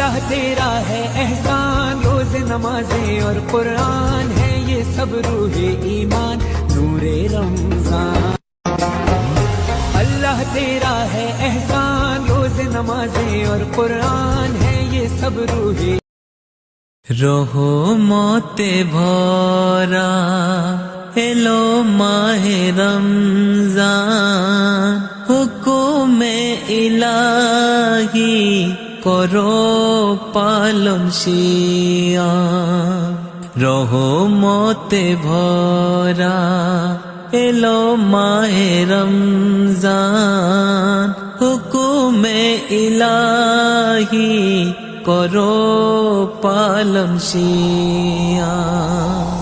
अल्लाह तेरा है एहसान, रोज़ नमाज़ें और कुरान है ये सब रूहे ईमान नूरे रमज़ान। अल्लाह तेरा है एहसान, रोज़ नमाज़ें और कुरान है ये सब रूहे। रहमते भरा एलो माहे रमज़ान, हुकुमे इलाही करो पालन सियाम। रहमते भरा एलो माहे रमज़ान, हुकुमे इलाही करो पालन सियाम।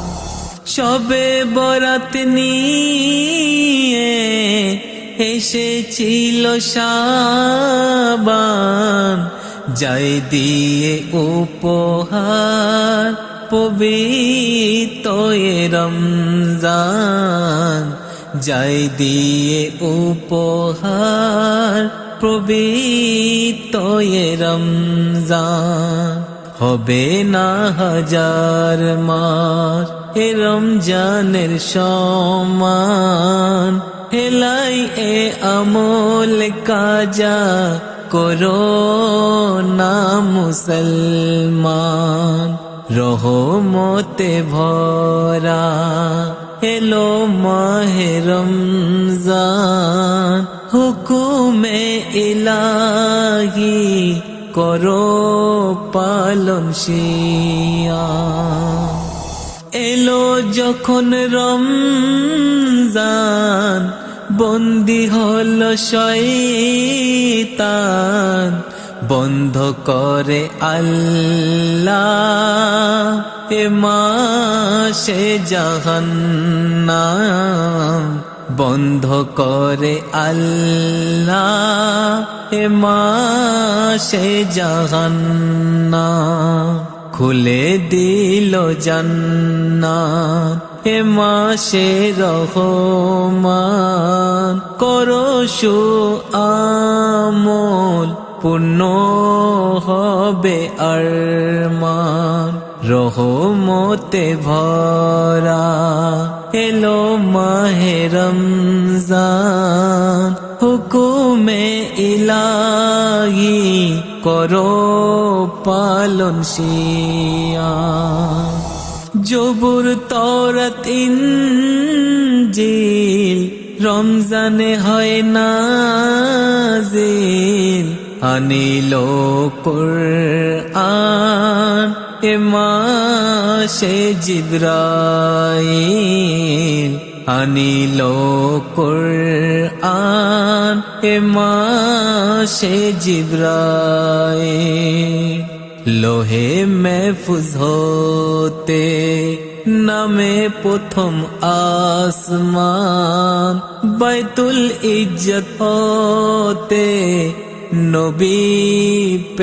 शबे बरात निये एसेछिल शाबान, जाय दिए उपहार पवित्र रमज़ान, जाय दिए उपहार पवित्र रमज़ान। হবে না হাজার মাস এ রমজানের সমান, হেলাই এ আমল কাজা করো না মুসলমান। রহমতে ভরা এলো মাহে রমজান, হুকুমে ইলাহি করো পালন সিয়াম। এলো যখন রমজান, বন্দী হলো শয়তান, বন্ধ করে আল্লাহ এ মাসে জাহান্নাম, বন্ধ করে আল্লাহ এ মাসে জাহান্নাম। খুলে দিল জান্নাত এ মাসে রহমান, করো সুআমল পূর্ণ হবে আরমান। রহমতে ভরা এলো মাহে রমজান, হুকুমে ইলাহি করো পালন সিয়াম। জবুর তওরাত ইনজিল রমজানে হয় নাজিল, আনিল কুরআন এ মাসে জিবরাইল, আনিল কুরআন এ মাসে জিবরাইল। লোহে महफूज হতে নামে প্রথম আসমান, বাইতুল ইজ্জত হতে নবী